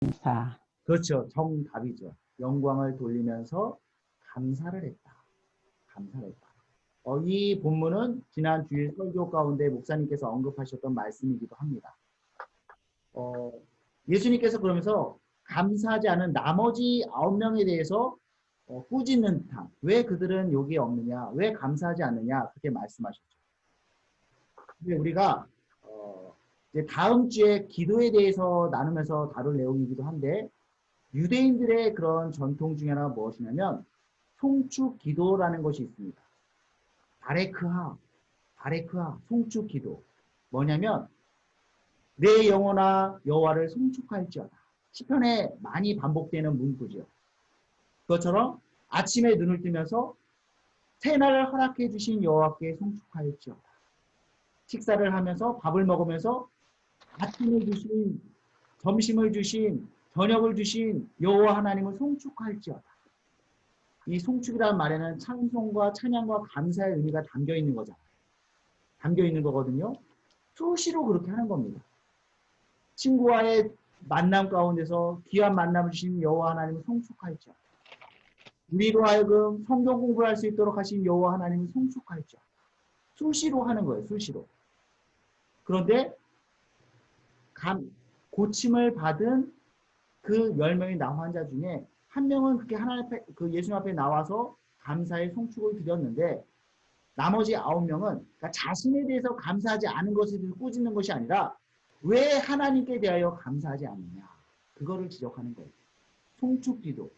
감사. 그렇죠. 정답이죠. 영광을 돌리면서 감사를 했다. 감사를 했다. 이 본문은 지난 주일 설교 가운데 목사님께서 언급하셨던 말씀이기도 합니다. 어, 예수님께서 그러면서 감사하지 않은 나머지 9명에 대해서 꾸짖는 듯한 왜 그들은 여기에 없느냐, 왜 감사하지 않느냐 그렇게 말씀하셨죠. 근데 우리가 이제 다음 주에 기도에 대해서 나누면서 다룰 내용이기도 한데 유대인들의 그런 전통 중에 하나가 무엇이냐면 송축 기도라는 것이 있습니다. 바레크하, 바레크하, 송축 기도. 뭐냐면 내 영혼아 여호와를 송축할지어다. 시편에 많이 반복되는 문구죠. 그것처럼 아침에 눈을 뜨면서 새날을 허락해 주신 여호와께 송축할지어다. 식사를 하면서 밥을 먹으면서 아침을 주신 점심을 주신 저녁을 주신 여호와 하나님을 송축할지어다. 이 송축이라는 말에는 찬송과 찬양과 감사의 의미가 담겨 있는 거잖아요. 담겨 있는 거거든요. 수시로 그렇게 하는 겁니다. 친구와의 만남 가운데서 귀한 만남을 주신 여호와 하나님을 송축할지어다. 우리로 하여금 성경 공부를 할 수 있도록 하신 여호와 하나님을 송축할지어다. 수시로 하는 거예요. 수시로. 그런데 고침을 받은 그 10명의 나 환자 중에 한 명은 그렇게 하나님 앞에, 그 예수님 앞에 나와서 감사의 송축을 드렸는데 나머지 9명은 그러니까 자신에 대해서 감사하지 않은 것에 대해서 꾸짖는 것이 아니라 왜 하나님께 대하여 감사하지 않느냐. 그거를 지적하는 거예요. 송축기도.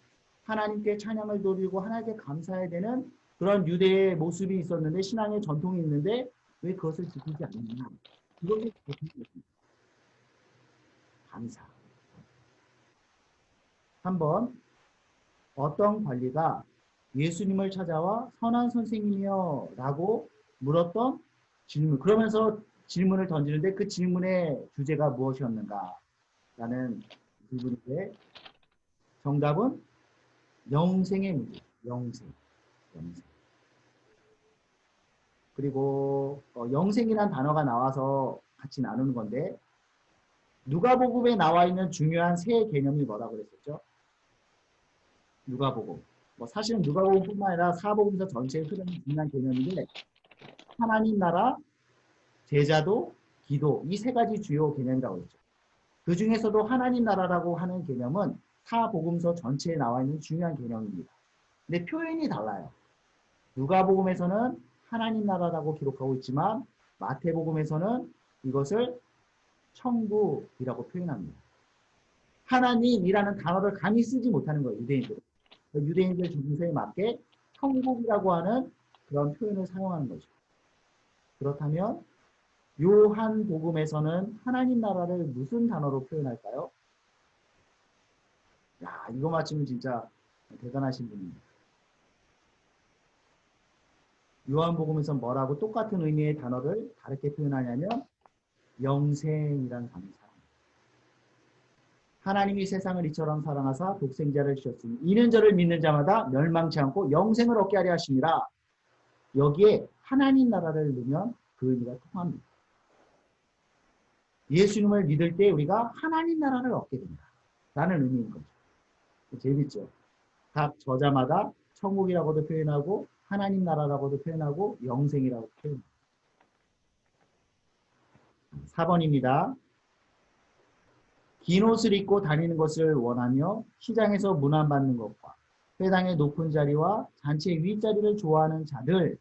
하나님께 찬양을 돌리고 하나님께 감사해야 되는 그런 유대의 모습이 있었는데 신앙의 전통이 있는데 왜 그것을 지키지 않느냐. 이것을 지켰습니다. 감사. 한번 어떤 관리가 예수님을 찾아와 선한 선생님이여 라고 물었던 질문. 그러면서 질문을 던지는데 그 질문의 주제가 무엇이었는가 라는 질문인데 정답은 영생의 문제. 영생. 영생. 그리고 영생이란 단어가 나와서 같이 나누는 건데 누가복음에 나와 있는 중요한 세 개념이 뭐라고 그랬었죠? 누가복음. 뭐 사실은 누가복음뿐만 아니라 사복음서 전체에 흐르는 중요한 개념인데 하나님 나라, 제자도, 기도 이 세 가지 주요 개념이라고 했죠. 그 중에서도 하나님 나라라고 하는 개념은 사복음서 전체에 나와 있는 중요한 개념입니다. 근데 표현이 달라요. 누가복음에서는 하나님 나라라고 기록하고 있지만 마태복음에서는 이것을 천국이라고 표현합니다. 하나님이라는 단어를 감히 쓰지 못하는 거예요. 유대인들은. 유대인들 중세에 맞게 천국이라고 하는 그런 표현을 사용하는 거죠. 그렇다면 요한복음에서는 하나님 나라를 무슨 단어로 표현할까요? 야, 이거 맞히면 진짜 대단하신 분입니다. 요한복음에서 뭐라고 똑같은 의미의 단어를 다르게 표현하냐면 영생이라는 단어입니다. 하나님이 세상을 이처럼 사랑하사 독생자를 주셨으니 이는 저를 믿는 자마다 멸망치 않고 영생을 얻게 하려 하심이라. 여기에 하나님 나라를 넣으면 그 의미가 통합니다. 예수님을 믿을 때 우리가 하나님 나라를 얻게 된다. 라는 의미인 거죠. 재밌죠? 각 저자마다 천국이라고도 표현하고 하나님 나라라고도 표현하고 영생이라고 표현합니다. 4번입니다. 긴 옷을 입고 다니는 것을 원하며 시장에서 문안받는 것과 회당의 높은 자리와 잔치의 윗자리를 좋아하는 자들,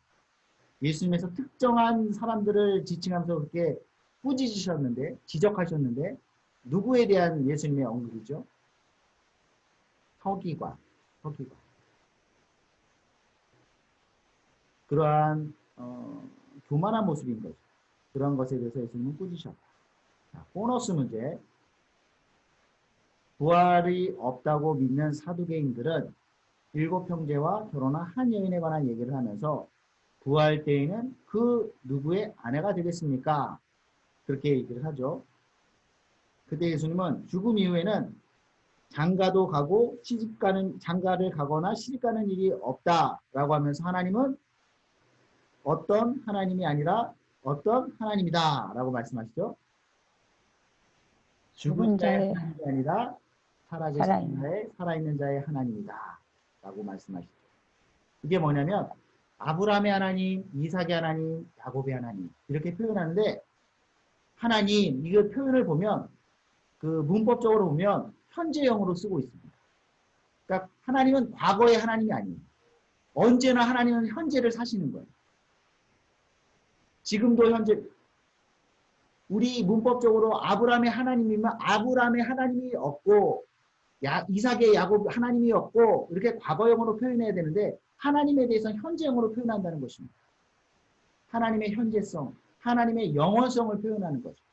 예수님께서 특정한 사람들을 지칭하면서 그렇게 꾸짖으셨는데, 지적하셨는데 누구에 대한 예수님의 언급이죠? 서기관, 서기관. 그러한 교만한 모습인 거죠. 그런 것에 대해서 예수님은 꾸짖으셨다. 자, 보너스 문제. 부활이 없다고 믿는 사두개인들은 일곱 형제와 결혼한 한 여인에 관한 얘기를 하면서 부활 때에는 그 누구의 아내가 되겠습니까? 그렇게 얘기를 하죠. 그때 예수님은 죽음 이후에는 장가도 가고 장가를 가거나 시집 가는 일이 없다라고 하면서 하나님은 어떤 하나님이 아니라 어떤 하나님이다라고 말씀하시죠. 죽은 죽은 자의 자의 하나님이 아니라 살아계신 자의, 살아있는 자의 하나님이다. 라고 말씀하시죠. 이게 뭐냐면 아브라함의 하나님, 이삭의 하나님, 야곱의 하나님 이렇게 표현하는데 하나님 이거 표현을 보면 그 문법적으로 보면 현재형으로 쓰고 있습니다. 그러니까 하나님은 과거의 하나님이 아니에요. 언제나 하나님은 현재를 사시는 거예요. 지금도 현재 우리 문법적으로 아브라함의 하나님이면 아브라함의 하나님이 없고 이삭의 야곱 하나님이 없고 이렇게 과거형으로 표현해야 되는데 하나님에 대해서는 현재형으로 표현한다는 것입니다. 하나님의 현재성, 하나님의 영원성을 표현하는 거죠.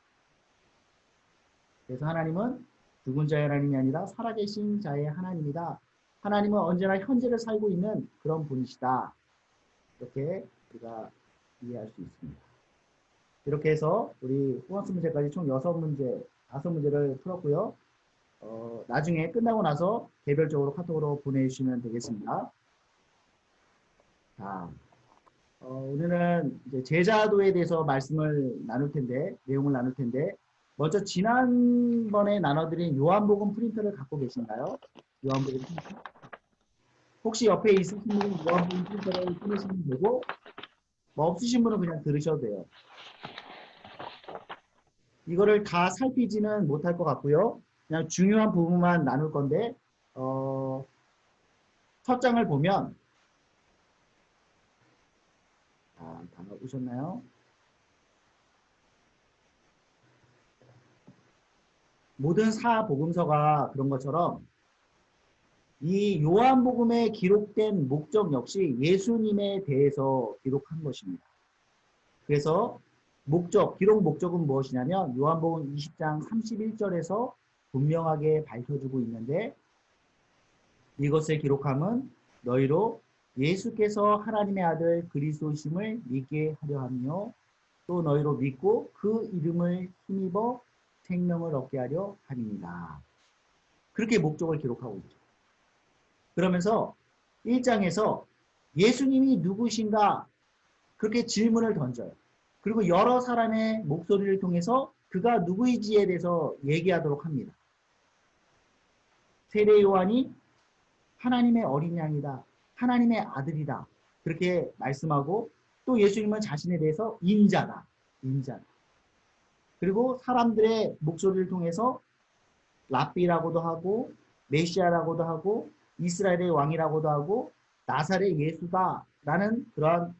그래서 하나님은 죽은 자의 하나님이 아니라 살아계신 자의 하나님이다. 하나님은 언제나 현재를 살고 있는 그런 분이시다. 이렇게 우리가 이해할 수 있습니다. 이렇게 해서 우리 보너스 문제까지 총 6문제, 5문제를 풀었고요. 나중에 끝나고 나서 개별적으로 카톡으로 보내주시면 되겠습니다. 자, 오늘은 이제 제자도에 대해서 말씀을 나눌 텐데, 내용을 나눌 텐데, 먼저 지난번에 나눠드린 요한복음 프린터를 갖고 계신가요? 요한복음 프린터? 혹시 옆에 있으신 분은 요한복음 프린터를 끊으시면 되고, 뭐 없으신 분은 그냥 들으셔도 돼요. 이거를 다 살피지는 못할 것 같고요. 그냥 중요한 부분만 나눌 건데, 첫 장을 보면, 다 오셨나요? 모든 사복음서가 그런 것처럼 이 요한복음에 기록된 목적 역시 예수님에 대해서 기록한 것입니다. 그래서 기록 목적은 무엇이냐면 요한복음 20장 31절에서 분명하게 밝혀주고 있는데 이것을 기록함은 너희로 예수께서 하나님의 아들 그리스도심을 믿게 하려 하며 또 너희로 믿고 그 이름을 힘입어 생명을 얻게 하려 함이니라. 그렇게 목적을 기록하고 있죠. 그러면서 1장에서 예수님이 누구신가 그렇게 질문을 던져요. 그리고 여러 사람의 목소리를 통해서 그가 누구인지에 대해서 얘기하도록 합니다. 세례 요한이 하나님의 어린 양이다. 하나님의 아들이다. 그렇게 말씀하고 또 예수님은 자신에 대해서 인자다. 인자다. 그리고 사람들의 목소리를 통해서 랍비라고도 하고 메시아라고도 하고 이스라엘의 왕이라고도 하고 나사렛 예수다라는 그러한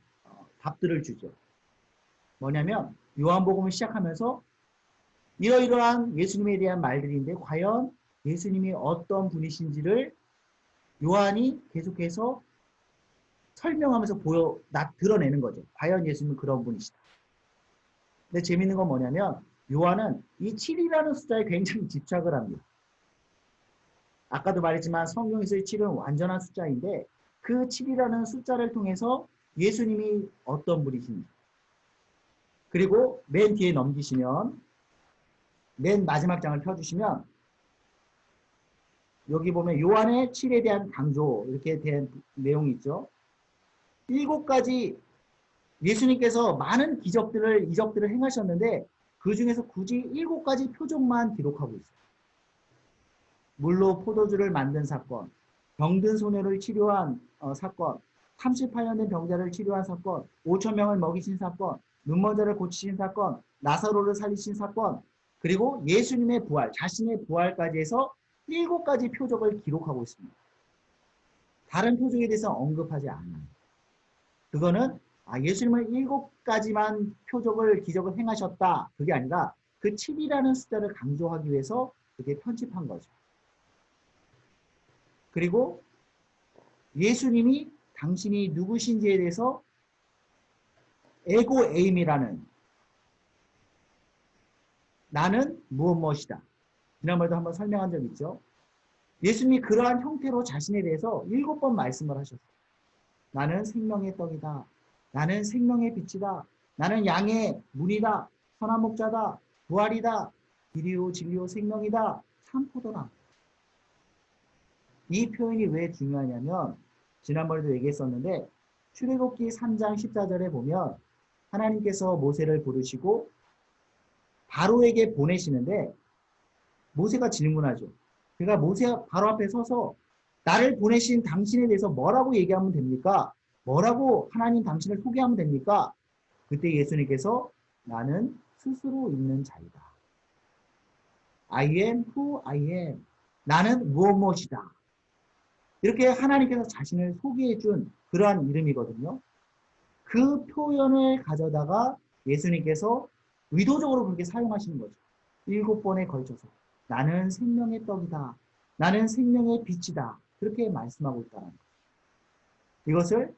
답들을 주죠. 뭐냐면 요한복음을 시작하면서 이러이러한 예수님에 대한 말들인데 과연 예수님이 어떤 분이신지를 요한이 계속해서 설명하면서 드러내는 거죠. 과연 예수님은 그런 분이시다. 근데 재밌는 건 뭐냐면 요한은 이 7이라는 숫자에 굉장히 집착을 합니다. 아까도 말했지만 성경에서의 7은 완전한 숫자인데 그 7이라는 숫자를 통해서 예수님이 어떤 분이신지 그리고 맨 뒤에 넘기시면 맨 마지막 장을 펴주시면 여기 보면 요한의 7에 대한 강조 이렇게 된 내용이 있죠. 7가지 예수님께서 많은 이적들을 행하셨는데 그 중에서 굳이 7가지 표적만 기록하고 있어요. 물로 포도주를 만든 사건, 병든 소녀를 치료한 사건, 38년 된 병자를 치료한 사건, 5,000명을 먹이신 사건, 눈먼 자를 고치신 사건, 나사로를 살리신 사건, 그리고 예수님의 부활, 자신의 부활까지 해서 7가지 표적을 기록하고 있습니다. 다른 표적에 대해서 언급하지 않아요. 그거는 예수님은 7가지만 기적을 행하셨다. 그게 아니라 그 7이라는 숫자를 강조하기 위해서 그렇게 편집한 거죠. 그리고 예수님이 당신이 누구신지에 대해서 에고 에임이라는 나는 무엇이다. 지난번에도 한번 설명한 적 있죠. 예수님이 그러한 형태로 자신에 대해서 7번 말씀을 하셨어요. 나는 생명의 떡이다. 나는 생명의 빛이다. 나는 양의 문이다. 선한 목자다. 부활이다. 길이요 진리요 생명이다. 산포도다. 이 표현이 왜 중요하냐면 지난번에도 얘기했었는데 출애굽기 3장 14절에 보면 하나님께서 모세를 부르시고 바로에게 보내시는데 모세가 질문하죠. 제가 모세 바로 앞에 서서 나를 보내신 당신에 대해서 뭐라고 얘기하면 됩니까? 뭐라고 하나님 당신을 소개하면 됩니까? 그때 예수님께서 나는 스스로 있는 자이다. I am who I am. 나는 무엇이다. 이렇게 하나님께서 자신을 소개해 준 그러한 이름이거든요. 그 표현을 가져다가 예수님께서 의도적으로 그렇게 사용하시는 거죠. 7번에 걸쳐서 나는 생명의 떡이다. 나는 생명의 빛이다. 그렇게 말씀하고 있다는 거예요. 이것을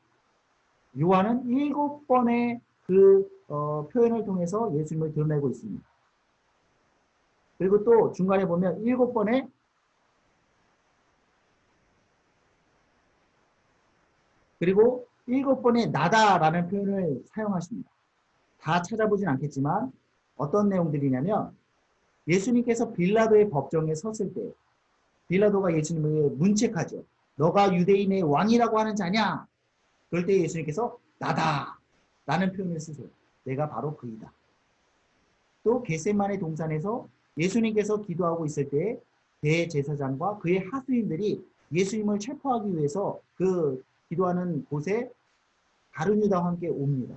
요한은 7번의 그 표현을 통해서 예수님을 드러내고 있습니다. 그리고 또 중간에 보면 7번에 그리고 7번에 나다라는 표현을 사용하십니다. 다 찾아보진 않겠지만 어떤 내용들이냐면 예수님께서 빌라도의 법정에 섰을 때 빌라도가 예수님을 문책하죠. 너가 유대인의 왕이라고 하는 자냐? 그럴 때 예수님께서 나다 라는 표현을 쓰세요. 내가 바로 그이다. 또 겟세마네 동산에서 예수님께서 기도하고 있을 때 대제사장과 그의 하수인들이 예수님을 체포하기 위해서 그 기도하는 곳에 다른 유다와 함께 옵니다.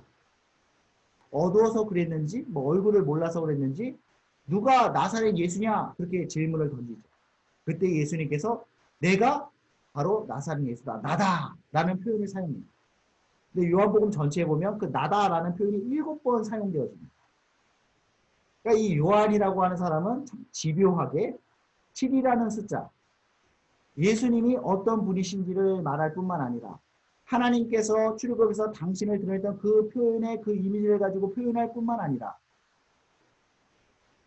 어두워서 그랬는지 뭐 얼굴을 몰라서 그랬는지 누가 나사렛 예수냐 그렇게 질문을 던지죠. 그때 예수님께서 내가 바로 나사렛 예수다. 나다 라는 표현을 사용합니다. 근데 요한복음 전체에 보면 그 나다라는 표현이 7번 사용되어집니다. 그러니까 이 요한이라고 하는 사람은 참 집요하게 7이라는 숫자 예수님이 어떤 분이신지를 말할 뿐만 아니라 하나님께서 출애굽에서 당신을 드러냈던 그 표현의 그 이미지를 가지고 표현할 뿐만 아니라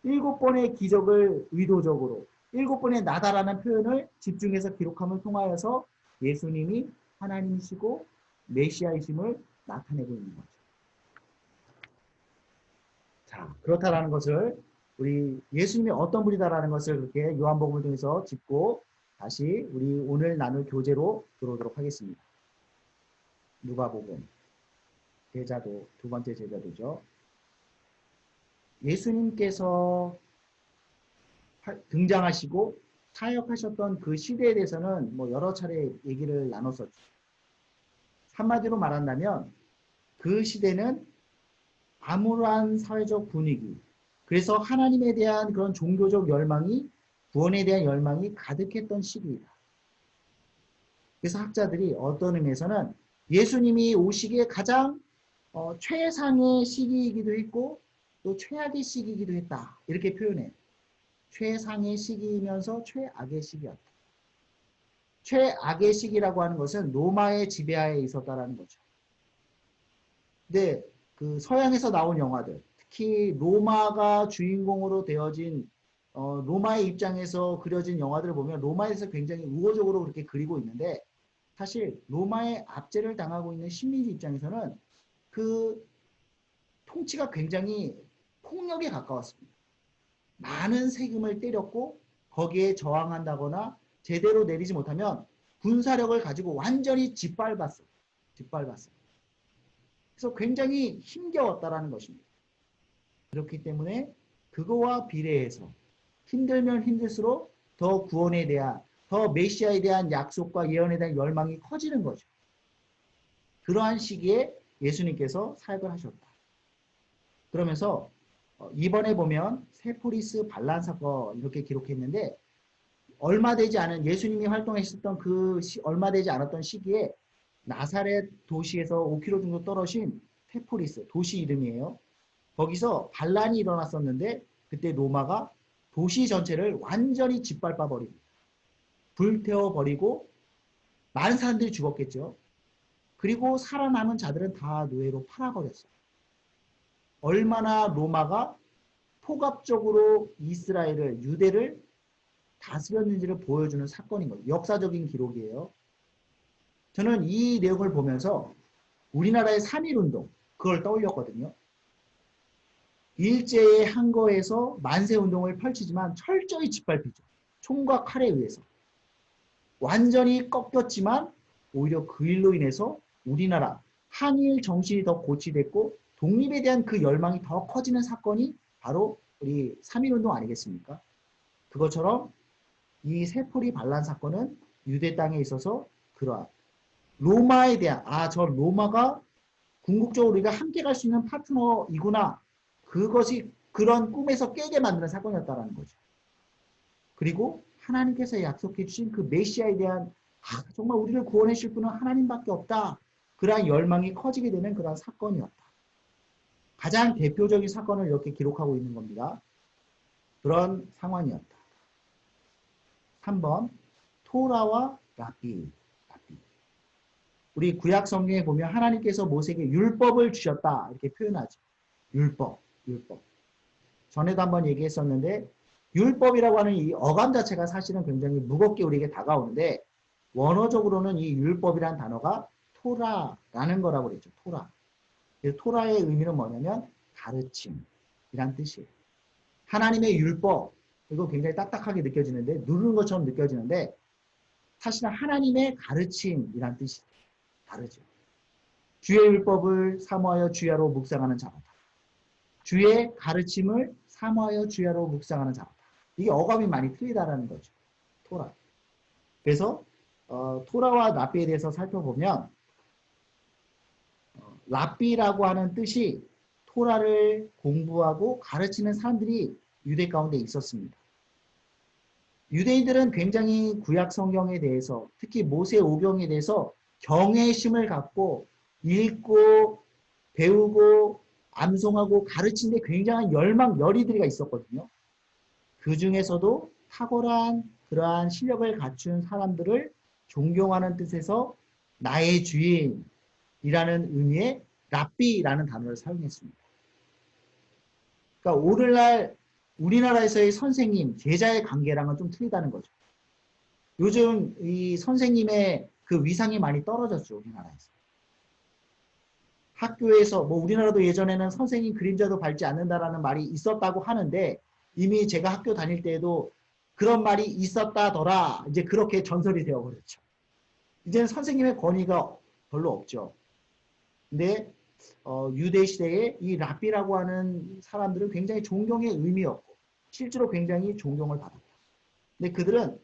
7번의 기적을 의도적으로 7번의 나다라는 표현을 집중해서 기록함을 통하여서 예수님이 하나님이시고 메시아이심을 나타내고 있는 거죠. 자, 그렇다라는 것을 우리 예수님이 어떤 분이다라는 것을 그렇게 요한복음을 통해서 짚고 다시 우리 오늘 나눌 교재로 들어오도록 하겠습니다. 누가복음 제자도 두 번째 제자도죠. 예수님께서 등장하시고 사역하셨던 그 시대에 대해서는 뭐 여러 차례 얘기를 나눴었죠. 한마디로 말한다면 그 시대는 암울한 사회적 분위기, 그래서 하나님에 대한 그런 종교적 열망이 구원에 대한 열망이 가득했던 시기이다. 그래서 학자들이 어떤 의미에서는 예수님이 오시기에 가장 최상의 시기이기도 했고 또 최악의 시기이기도 했다. 이렇게 표현해요. 최상의 시기이면서 최악의 시기였다. 최악의 시기라고 하는 것은 로마의 지배하에 있었다라는 거죠. 근데 그 서양에서 나온 영화들, 특히 로마가 주인공으로 되어진 로마의 입장에서 그려진 영화들을 보면 로마에서 굉장히 우호적으로 그렇게 그리고 있는데 사실 로마의 압제를 당하고 있는 식민지 입장에서는 그 통치가 굉장히 폭력에 가까웠습니다. 많은 세금을 때렸고 거기에 저항한다거나 제대로 내리지 못하면 군사력을 가지고 완전히 짓밟았어요. 그래서 굉장히 힘겨웠다라는 것입니다. 그렇기 때문에 그거와 비례해서 힘들면 힘들수록 더 구원에 대한, 더 메시아에 대한 약속과 예언에 대한 열망이 커지는 거죠. 그러한 시기에 예수님께서 사역을 하셨다. 그러면서 이번에 보면 세포리스 반란 사건 이렇게 기록했는데 얼마 되지 않은 예수님이 활동하셨던 그 얼마 되지 않았던 시기에 나사렛 도시에서 5km 정도 떨어진 세포리스 도시 이름이에요. 거기서 반란이 일어났었는데 그때 로마가 도시 전체를 완전히 짓밟아 버립니다. 불태워 버리고 많은 사람들이 죽었겠죠. 그리고 살아남은 자들은 다 노예로 팔아버렸어요. 얼마나 로마가 폭압적으로 이스라엘을, 유대를 다스렸는지를 보여주는 사건인 거예요. 역사적인 기록이에요. 저는 이 내용을 보면서 우리나라의 3.1운동, 그걸 떠올렸거든요. 일제의 한거에서 만세운동을 펼치지만 철저히 짓밟히죠. 총과 칼에 의해서. 완전히 꺾였지만 오히려 그 일로 인해서 우리나라 한일 정신이 더 고취됐고 독립에 대한 그 열망이 더 커지는 사건이 바로 우리 3.1운동 아니겠습니까? 그것처럼 이 세포리 반란 사건은 유대 땅에 있어서 그러한 로마에 대한 저 로마가 궁극적으로 우리가 함께 갈 수 있는 파트너이구나. 그것이 그런 꿈에서 깨게 만드는 사건이었다는 거죠. 그리고 하나님께서 약속해 주신 그 메시아에 대한 정말 우리를 구원해 주실 분은 하나님밖에 없다. 그러한 열망이 커지게 되는 그러한 사건이었다. 가장 대표적인 사건을 이렇게 기록하고 있는 겁니다. 그런 상황이었다. 3번 토라와 랍비. 우리 구약 성경에 보면 하나님께서 모세에게 율법을 주셨다 이렇게 표현하죠. 율법. 전에도 한번 얘기했었는데 율법이라고 하는 이 어감 자체가 사실은 굉장히 무겁게 우리에게 다가오는데 원어적으로는 이 율법이라는 단어가 토라라는 거라고 그랬죠. 토라. 토라의 의미는 뭐냐면 가르침이란 뜻이에요. 하나님의 율법, 이거 굉장히 딱딱하게 느껴지는데 누르는 것처럼 느껴지는데 사실은 하나님의 가르침이란 뜻이 다르죠. 주의 율법을 사모하여 주야로 묵상하는 자로다. 주의 가르침을 사모하여 주야로 묵상하는 자로다. 이게 어감이 많이 틀리다라는 거죠. 토라. 그래서 토라와 랍비에 대해서 살펴보면 랍비라고 하는 뜻이 토라를 공부하고 가르치는 사람들이 유대 가운데 있었습니다. 유대인들은 굉장히 구약 성경에 대해서 특히 모세 오경에 대해서 경외심을 갖고 읽고 배우고 암송하고 가르치는 데 굉장한 열망, 열의들이 있었거든요. 그 중에서도 탁월한 그러한 실력을 갖춘 사람들을 존경하는 뜻에서 나의 주인이라는 의미의 랍비라는 단어를 사용했습니다. 그러니까 오늘날 우리나라에서의 선생님, 제자의 관계랑은 좀 틀리다는 거죠. 요즘 이 선생님의 그 위상이 많이 떨어졌죠, 우리나라에서. 학교에서 우리나라도 예전에는 선생님 그림자도 밟지 않는다라는 말이 있었다고 하는데 이미 제가 학교 다닐 때에도 그런 말이 있었다더라 이제 그렇게 전설이 되어버렸죠. 이제는 선생님의 권위가 별로 없죠. 근데 유대 시대에 이 랍비라고 하는 사람들은 굉장히 존경의 의미였고 실제로 굉장히 존경을 받았다. 근데 그들은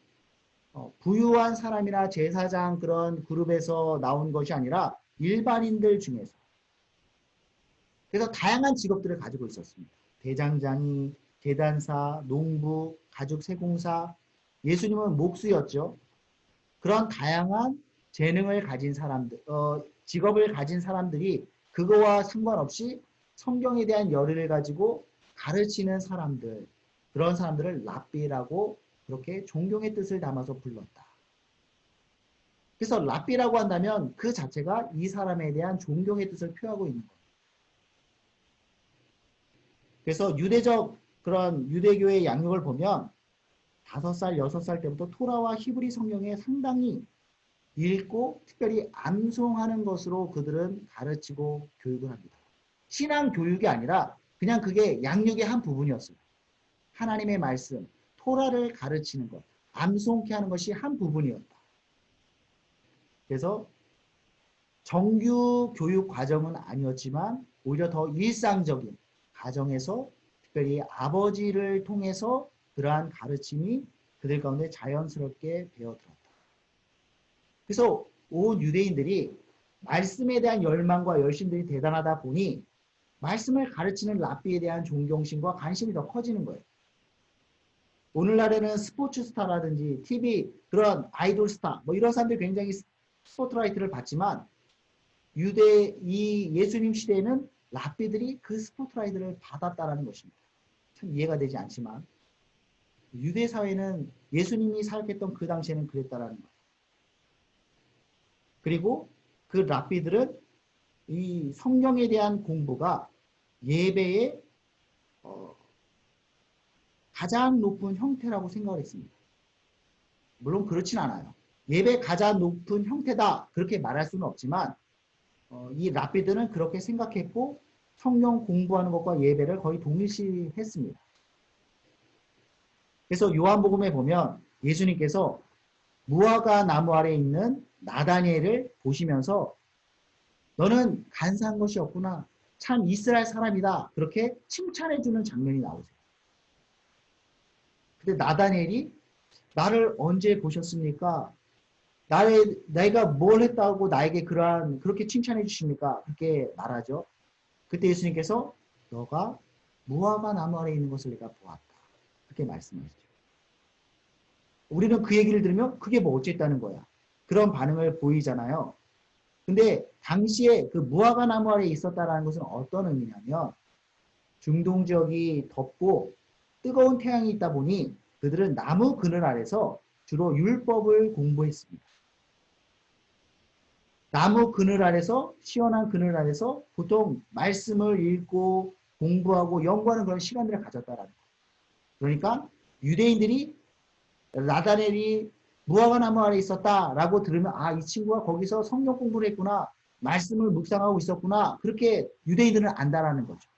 부유한 사람이나 제사장 그런 그룹에서 나온 것이 아니라 일반인들 중에서 그래서 다양한 직업들을 가지고 있었습니다. 대장장이, 계단사, 농부, 가죽 세공사, 예수님은 목수였죠. 그런 다양한 재능을 가진 사람들, 직업을 가진 사람들이 그거와 상관없이 성경에 대한 열의를 가지고 가르치는 사람들, 그런 사람들을 랍비라고 그렇게 존경의 뜻을 담아서 불렀다. 그래서 랍비라고 한다면 그 자체가 이 사람에 대한 존경의 뜻을 표하고 있는 거예요. 그래서 유대적 그런 유대교의 양육을 보면 5살, 6살 때부터 토라와 히브리 성경에 상당히 읽고 특별히 암송하는 것으로 그들은 가르치고 교육을 합니다. 신앙 교육이 아니라 그냥 그게 양육의 한 부분이었어요. 하나님의 말씀, 토라를 가르치는 것, 암송케 하는 것이 한 부분이었다. 그래서 정규 교육 과정은 아니었지만 오히려 더 일상적인 가정에서 특별히 아버지를 통해서 그러한 가르침이 그들 가운데 자연스럽게 배어들었다. 그래서 온 유대인들이 말씀에 대한 열망과 열심들이 대단하다 보니 말씀을 가르치는 랍비에 대한 존경심과 관심이 더 커지는 거예요. 오늘날에는 스포츠 스타라든지 TV 그런 아이돌 스타 이런 사람들이 굉장히 스포트라이트를 받지만 이 예수님 시대에는 랍비들이 그 스포트라이트를 받았다라는 것입니다. 참 이해가 되지 않지만 유대 사회는 예수님이 사역했던 그 당시에는 그랬다라는 거예요. 그리고 그 랍비들은 이 성경에 대한 공부가 예배의 가장 높은 형태라고 생각을 했습니다. 물론 그렇진 않아요. 예배 가장 높은 형태다 그렇게 말할 수는 없지만 이 랍비들은 그렇게 생각했고 성경 공부하는 것과 예배를 거의 동일시했습니다. 그래서 요한복음에 보면 예수님께서 무화과 나무 아래 있는 나다니엘을 보시면서 너는 간사한 것이 없구나. 참 이스라엘 사람이다. 그렇게 칭찬해주는 장면이 나오세요. 근데 나다니엘이 나를 언제 보셨습니까? 내가 뭘 했다고 나에게 그렇게 칭찬해 주십니까? 그렇게 말하죠. 그때 예수님께서 너가 무화과 나무 아래 있는 것을 내가 보았다. 그렇게 말씀하시죠. 우리는 그 얘기를 들으면 그게 뭐 어쨌다는 거야. 그런 반응을 보이잖아요. 근데 당시에 그 무화과 나무 아래 있었다라는 것은 어떤 의미냐면 중동 지역이 덥고 뜨거운 태양이 있다 보니 그들은 나무 그늘 아래서 주로 율법을 공부했습니다. 나무 그늘 아래서 시원한 그늘 아래서 보통 말씀을 읽고 공부하고 연구하는 그런 시간들을 가졌다라는 거예요. 그러니까 유대인들이 나다넬이 무화과 나무 아래 있었다라고 들으면 아, 이 친구가 거기서 성경 공부를 했구나. 말씀을 묵상하고 있었구나. 그렇게 유대인들은 안다라는 거죠.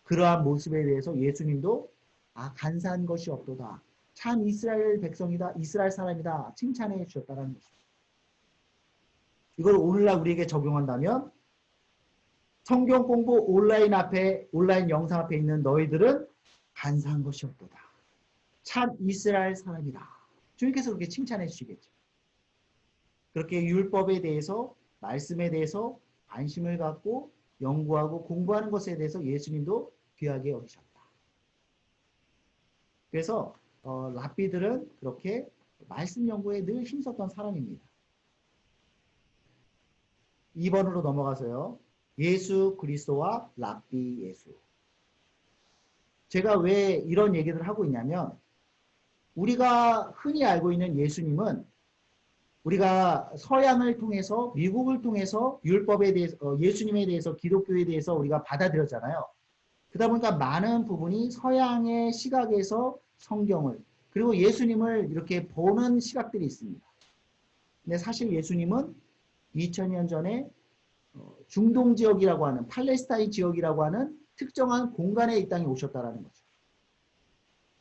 그러한 모습에 대해서 예수님도 아, 간사한 것이 없도다. 참 이스라엘 백성이다. 이스라엘 사람이다. 칭찬해 주셨다는 것입니다. 이걸 오늘날 우리에게 적용한다면 성경 공부 온라인 영상 앞에 있는 너희들은 간사한 것이 없도다. 참 이스라엘 사람이다. 주님께서 그렇게 칭찬해 주시겠죠. 그렇게 율법에 대해서 말씀에 대해서 관심을 갖고 연구하고 공부하는 것에 대해서 예수님도 귀하게 여기셨다. 그래서 랍비들은 그렇게 말씀 연구에 늘 힘썼던 사람입니다. 2번으로 넘어가서요. 예수 그리스도와 랍비 예수. 제가 왜 이런 얘기를 하고 있냐면 우리가 흔히 알고 있는 예수님은 우리가 서양을 통해서 미국을 통해서 율법에 대해서 예수님에 대해서 기독교에 대해서 우리가 받아들였잖아요. 그러다 보니까 많은 부분이 서양의 시각에서 성경을 그리고 예수님을 이렇게 보는 시각들이 있습니다. 근데 사실 예수님은 2000년 전에 중동 지역이라고 하는 팔레스타인 지역이라고 하는 특정한 공간에 이 땅에 오셨다라는 거죠.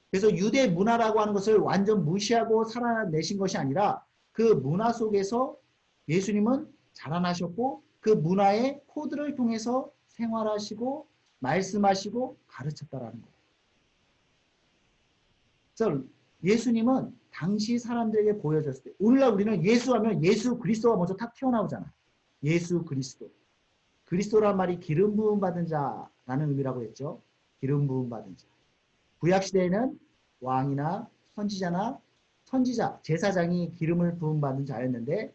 그래서 유대 문화라고 하는 것을 완전 무시하고 살아내신 것이 아니라 그 문화 속에서 예수님은 자라나셨고 그 문화의 코드를 통해서 생활하시고 말씀하시고 가르쳤다라는 거예요. 그래서 예수님은 당시 사람들에게 보여줬을 때 오늘날 우리는 예수하면 예수 그리스도가 먼저 탁 튀어나오잖아. 예수 그리스도. 그리스도란 말이 기름 부음 받은 자라는 의미라고 했죠. 기름 부음 받은 자. 구약시대에는 왕이나 선지자, 제사장이 기름을 부음받은 자였는데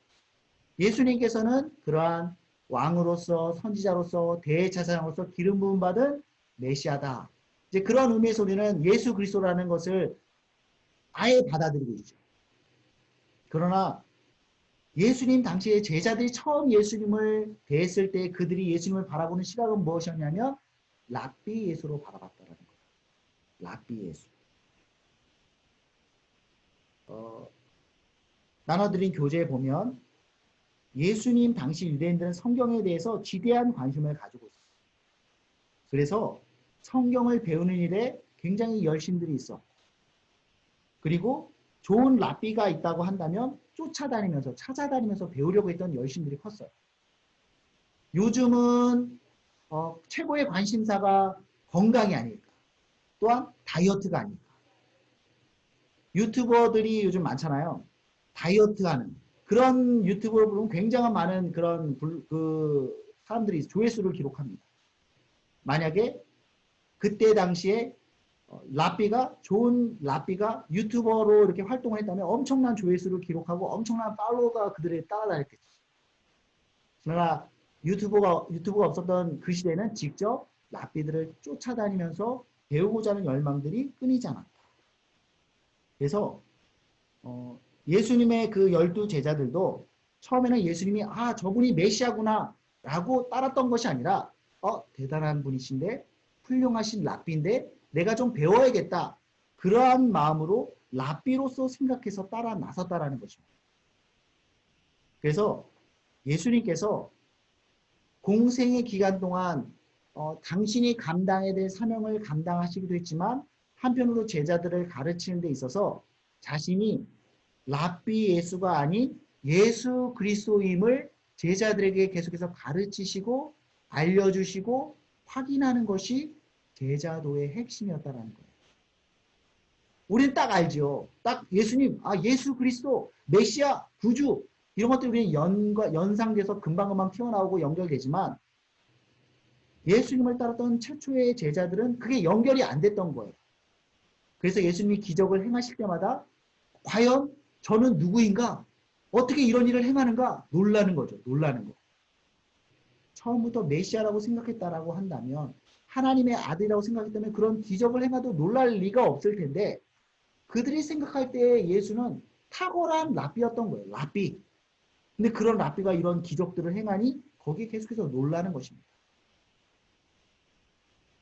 예수님께서는 그러한 왕으로서 선지자로서 대제사장으로서 기름 부음받은 메시아다. 이제 그런 의미에서 우리는 예수 그리스도라는 것을 아예 받아들이고 있죠. 그러나 예수님 당시에 제자들이 처음 예수님을 대했을 때 그들이 예수님을 바라보는 시각은 무엇이었냐면 랍비 예수로 바라봤다는 거예요. 랍비 예수. 나눠드린 교재에 보면 예수님 당시 유대인들은 성경에 대해서 지대한 관심을 가지고 있었어요. 그래서 성경을 배우는 일에 굉장히 열심들이 있어. 그리고 좋은 랍비가 있다고 한다면 쫓아다니면서 찾아다니면서 배우려고 했던 열심들이 컸어요. 요즘은 최고의 관심사가 건강이 아닐까. 또한 다이어트가 아닐까. 유튜버들이 요즘 많잖아요. 다이어트하는 그런 유튜브를 보면 굉장히 많은 그런 사람들이 조회수를 기록합니다. 만약에 그때 당시에 좋은 랍비가 유튜버로 이렇게 활동을 했다면 엄청난 조회수를 기록하고 엄청난 팔로워가 그들을 따라다녔겠죠. 그러나 유튜브가 없었던 그 시대는 직접 랍비들을 쫓아다니면서 배우고자 하는 열망들이 끊이지 않았다. 그래서 예수님의 그 12 제자들도 처음에는 예수님이 저분이 메시아구나 라고 따랐던 것이 아니라 대단한 분이신데 훌륭하신 랍비인데 내가 좀 배워야겠다. 그러한 마음으로 랍비로서 생각해서 따라 나섰다라는 것입니다. 그래서 예수님께서 공생의 기간 동안 당신이 감당해야 될 사명을 감당하시기도 했지만 한편으로 제자들을 가르치는 데 있어서 자신이 랍비 예수가 아닌 예수 그리스도임을 제자들에게 계속해서 가르치시고 알려주시고 확인하는 것이 제자도의 핵심이었다는 거예요. 우리는 딱 알죠. 딱 예수님, 예수 그리스도, 메시아, 구주 이런 것들이 우리는 연상돼서 금방금방 튀어나오고 연결되지만 예수님을 따랐던 최초의 제자들은 그게 연결이 안 됐던 거예요. 그래서 예수님이 기적을 행하실 때마다 과연 저는 누구인가? 어떻게 이런 일을 행하는가? 놀라는 거죠. 놀라는 거. 처음부터 메시아라고 생각했다라고 한다면 하나님의 아들이라고 생각했다면 그런 기적을 행해도 놀랄 리가 없을 텐데 그들이 생각할 때 예수는 탁월한 랍비였던 거예요. 랍비. 근데 그런 랍비가 이런 기적들을 행하니 거기에 계속해서 놀라는 것입니다.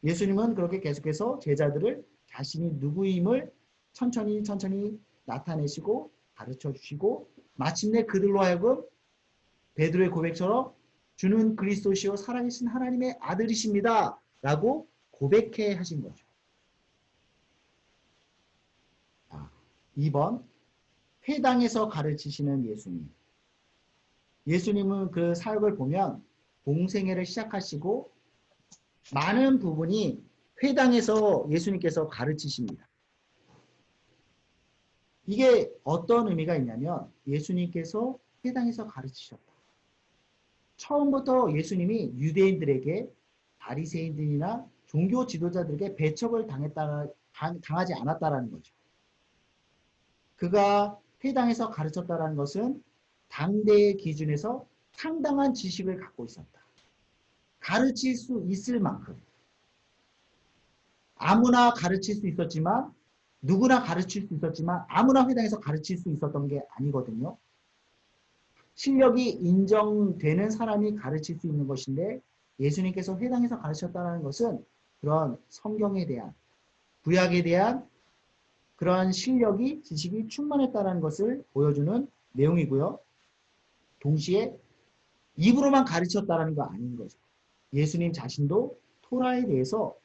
예수님은 그렇게 계속해서 제자들을 자신이 누구임을 천천히 나타내시고 가르쳐 주시고 마침내 그들로 하여금 베드로의 고백처럼 주는 그리스도시요 살아계신 하나님의 아들이십니다. 라고 고백해 하신 거죠. 2번 회당에서 가르치시는 예수님. 예수님은 그 사역을 보면 공생애를 시작하시고 많은 부분이 회당에서 예수님께서 가르치십니다. 이게 어떤 의미가 있냐면 예수님께서 회당에서 가르치셨다. 처음부터 예수님이 유대인들에게 바리새인들이나 종교 지도자들에게 배척을 당하지 않았다라는 거죠. 그가 회당에서 가르쳤다는 것은 당대의 기준에서 상당한 지식을 갖고 있었다. 가르칠 수 있을 만큼. 아무나 가르칠 수 있었지만 누구나 가르칠 수 있었지만 아무나 회당에서 가르칠 수 있었던 게 아니거든요. 실력이 인정되는 사람이 가르칠 수 있는 것인데 예수님께서 회당에서 가르쳤다는 것은 그런 성경에 대한 구약에 대한 그런 실력이 지식이 충만했다는 것을 보여주는 내용이고요. 동시에 입으로만 가르쳤다는 거 아닌 거죠. 예수님 자신도 토라에 대해서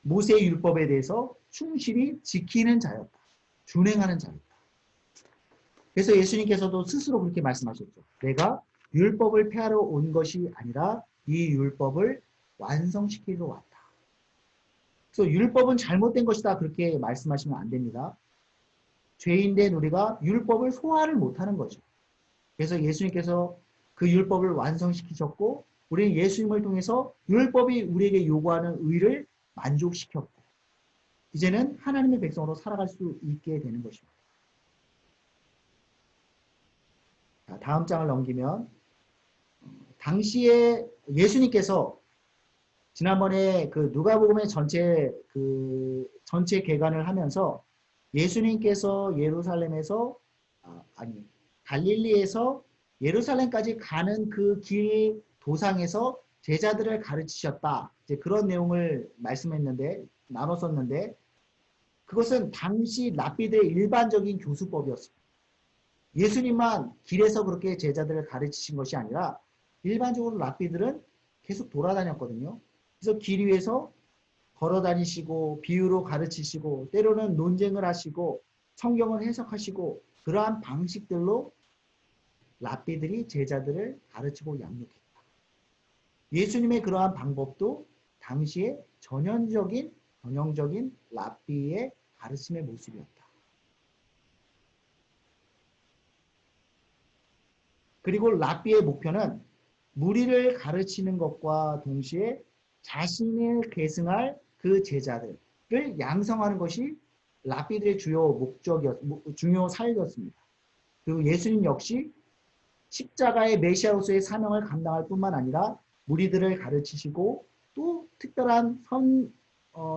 모세의 율법에 대해서 충실히 지키는 자였다. 준행하는 자였다. 그래서 예수님께서도 스스로 그렇게 말씀하셨죠. 내가 율법을 폐하러 온 것이 아니라 이 율법을 완성시키러 왔다. 그래서 율법은 잘못된 것이다. 그렇게 말씀하시면 안 됩니다. 죄인된 우리가 율법을 소화를 못하는 거죠. 그래서 예수님께서 그 율법을 완성시키셨고 우리는 예수님을 통해서 율법이 우리에게 요구하는 의를 만족시켰고 이제는 하나님의 백성으로 살아갈 수 있게 되는 것입니다. 다음 장을 넘기면 당시에 예수님께서 지난번에 그 누가복음의 전체 개관을 하면서 예수님께서 예루살렘에서 갈릴리에서 예루살렘까지 가는 그 길 도상에서 제자들을 가르치셨다. 이제 그런 내용을 나눴었는데 그것은 당시 랍비들의 일반적인 교수법이었습니다. 예수님만 길에서 그렇게 제자들을 가르치신 것이 아니라 일반적으로 랍비들은 계속 돌아다녔거든요. 그래서 길 위에서 걸어 다니시고 비유로 가르치시고 때로는 논쟁을 하시고 성경을 해석하시고 그러한 방식들로 랍비들이 제자들을 가르치고 양육했다. 예수님의 그러한 방법도 당시에 전형적인 랍비의 가르침의 모습이었다. 그리고 랍비의 목표는 무리를 가르치는 것과 동시에 자신을 계승할 그 제자들을 양성하는 것이 랍비들의 중요 사역이었습니다. 그리고 예수님 역시 십자가의 메시아로서의 사명을 감당할 뿐만 아니라 무리들을 가르치시고 또 특별한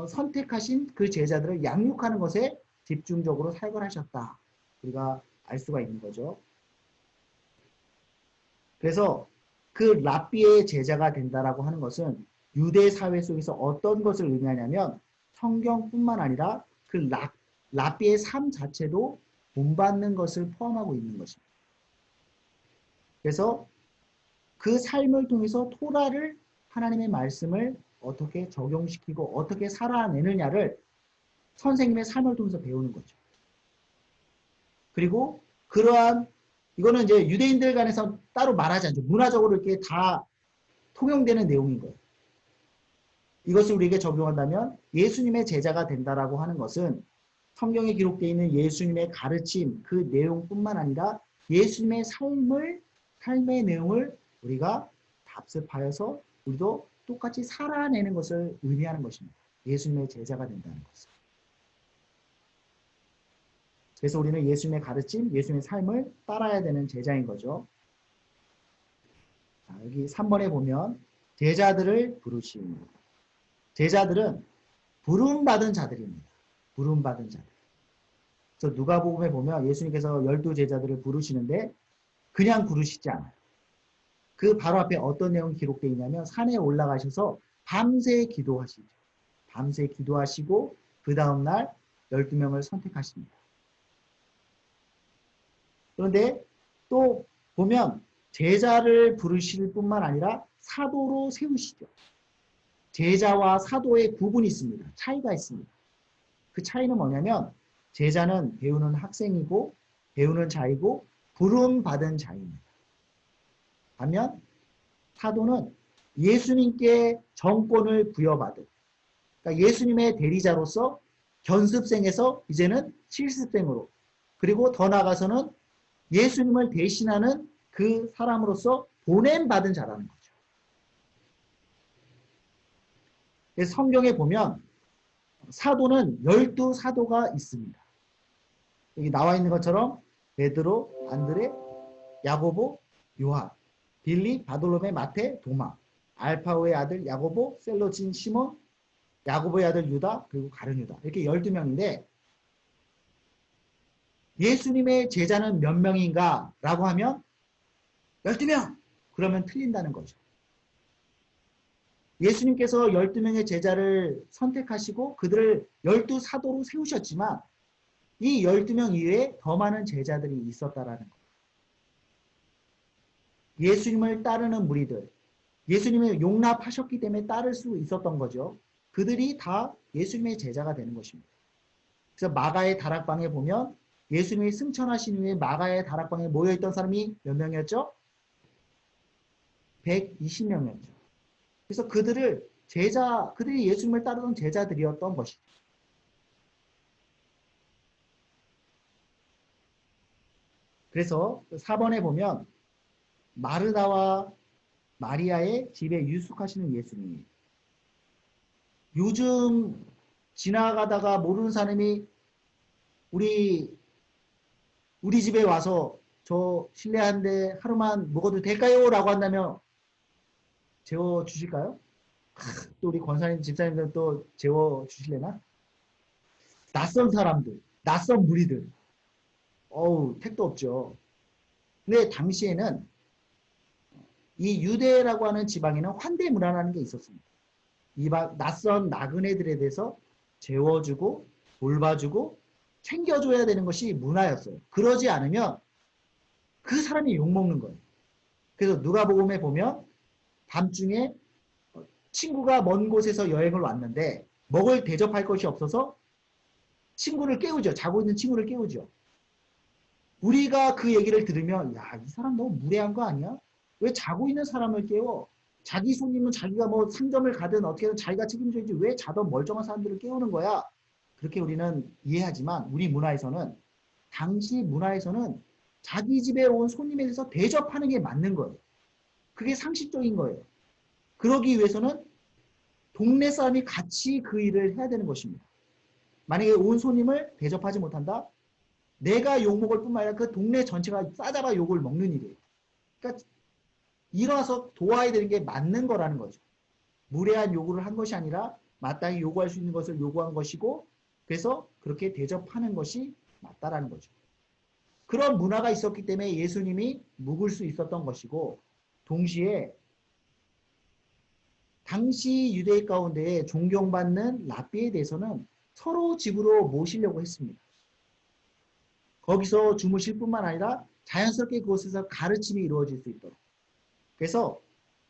선택하신 그 제자들을 양육하는 것에 집중적으로 사역을 하셨다. 우리가 알 수가 있는 거죠. 그래서 그 랍비의 제자가 된다라고 하는 것은 유대 사회 속에서 어떤 것을 의미하냐면 성경뿐만 아니라 그 랍비의 삶 자체도 본받는 것을 포함하고 있는 것입니다. 그래서 그 삶을 통해서 토라를 하나님의 말씀을 어떻게 적용시키고 어떻게 살아내느냐를 선생님의 삶을 통해서 배우는 거죠. 그리고 이거는 이제 유대인들 간에서 따로 말하지 않죠. 문화적으로 이렇게 다 통용되는 내용인 거예요. 이것을 우리에게 적용한다면 예수님의 제자가 된다라고 하는 것은 성경에 기록되어 있는 예수님의 가르침 그 내용뿐만 아니라 예수님의 삶의 내용을 우리가 답습하여서 우리도 똑같이 살아내는 것을 의미하는 것입니다. 예수님의 제자가 된다는 것을. 그래서 우리는 예수님의 가르침, 예수님의 삶을 따라야 되는 제자인 거죠. 자, 여기 3번에 보면 제자들을 부르시니. 제자들은 부름받은 자들입니다. 부름받은 자들. 그래서 누가복음에 보면 예수님께서 12제자들을 부르시는데 그냥 부르시지 않아요. 그 바로 앞에 어떤 내용이 기록되어 있냐면 산에 올라가셔서 밤새 기도하시죠. 밤새 기도하시고 그 다음날 12명을 선택하십니다. 그런데 또 보면 제자를 부르실 뿐만 아니라 사도로 세우시죠. 제자와 사도의 구분이 있습니다. 차이가 있습니다. 그 차이는 뭐냐면 제자는 배우는 학생이고 배우는 자이고 부름받은 자입니다. 반면 사도는 예수님께 정권을 부여받은, 그러니까 예수님의 대리자로서 견습생에서 이제는 실습생으로, 그리고 더 나아가서는 예수님을 대신하는 그 사람으로서 보냄받은 자라는 거죠. 그래서 성경에 보면 사도는 12사도가 있습니다. 여기 나와 있는 것처럼 베드로, 안드레, 야고보, 요한, 빌리, 바돌로메, 마테, 도마, 알파오의 아들 야고보, 셀로진 시몬, 야고보의 아들 유다, 그리고 가룟 유다. 이렇게 12명인데 예수님의 제자는 몇 명인가 라고 하면 12명! 그러면 틀린다는 거죠. 예수님께서 12명의 제자를 선택하시고 그들을 12사도로 세우셨지만 이 12명 이외에 더 많은 제자들이 있었다라는 거예요. 예수님을 따르는 무리들, 예수님을 용납하셨기 때문에 따를 수 있었던 거죠. 그들이 다 예수님의 제자가 되는 것입니다. 그래서 마가의 다락방에 보면 예수님이 승천하신 후에 마가의 다락방에 모여있던 사람이 몇 명이었죠? 120명이었죠. 그래서 그들이 예수님을 따르던 제자들이었던 것이죠. 그래서 4번에 보면 마르다와 마리아의 집에 유숙하시는 예수님. 요즘 지나가다가 모르는 사람이 우리 집에 와서 저 실례한데 하루만 먹어도 될까요? 라고 한다면 재워주실까요? 또 우리 권사님 집사님들은 또 재워주실래나? 낯선 사람들, 낯선 무리들. 어우, 택도 없죠. 근데 당시에는 이 유대라고 하는 지방에는 환대 문화라는 게 있었습니다. 낯선 나그네들에 대해서 재워주고 돌봐주고 챙겨줘야 되는 것이 문화였어요. 그러지 않으면 그 사람이 욕먹는 거예요. 그래서 누가복음에 보면 밤중에 친구가 먼 곳에서 여행을 왔는데 먹을 대접할 것이 없어서 친구를 깨우죠. 자고 있는 친구를 깨우죠. 우리가 그 얘기를 들으면 야, 이 사람 너무 무례한 거 아니야? 왜 자고 있는 사람을 깨워? 자기 손님은 자기가 뭐 상점을 가든 어떻게든 자기가 책임져야지 왜 자던 멀쩡한 사람들을 깨우는 거야? 그렇게 우리는 이해하지만 우리 문화에서는 당시 문화에서는 자기 집에 온 손님에 대해서 대접하는 게 맞는 거예요. 그게 상식적인 거예요. 그러기 위해서는 동네 사람이 같이 그 일을 해야 되는 것입니다. 만약에 온 손님을 대접하지 못한다? 내가 욕먹을 뿐만 아니라 그 동네 전체가 싸잡아 욕을 먹는 일이에요. 그러니까 일어나서 도와야 되는 게 맞는 거라는 거죠. 무례한 요구를 한 것이 아니라 마땅히 요구할 수 있는 것을 요구한 것이고 그래서 그렇게 대접하는 것이 맞다라는 거죠. 그런 문화가 있었기 때문에 예수님이 묵을 수 있었던 것이고 동시에 당시 유대인 가운데 존경받는 랍비에 대해서는 서로 집으로 모시려고 했습니다. 거기서 주무실 뿐만 아니라 자연스럽게 그곳에서 가르침이 이루어질 수 있도록. 그래서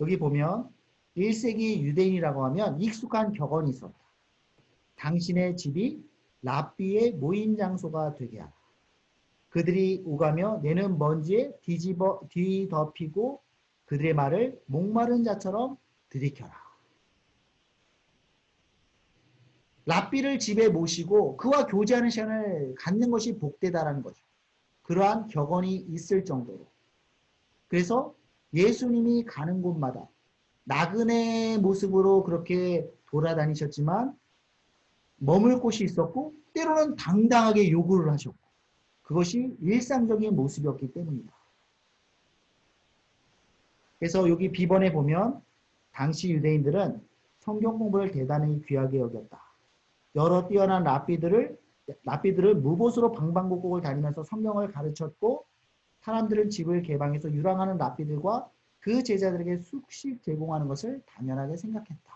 여기 보면 1세기 유대인이라고 하면 익숙한 격언이 있었다. 당신의 집이 랍비의 모임 장소가 되게 하라. 그들이 오가며 내는 먼지에 뒤덮이고 그들의 말을 목마른 자처럼 들이켜라. 랍비를 집에 모시고 그와 교제하는 시간을 갖는 것이 복되다라는 거죠. 그러한 격언이 있을 정도로. 그래서 예수님이 가는 곳마다 나그네 모습으로 그렇게 돌아다니셨지만 머물 곳이 있었고 때로는 당당하게 요구를 하셨고 그것이 일상적인 모습이었기 때문이다. 그래서 여기 비번에 보면 당시 유대인들은 성경 공부를 대단히 귀하게 여겼다. 여러 뛰어난 랍비들을 무보수로 방방곡곡을 다니면서 성경을 가르쳤고 사람들은 집을 개방해서 유랑하는 랍비들과 그 제자들에게 숙식 제공하는 것을 당연하게 생각했다.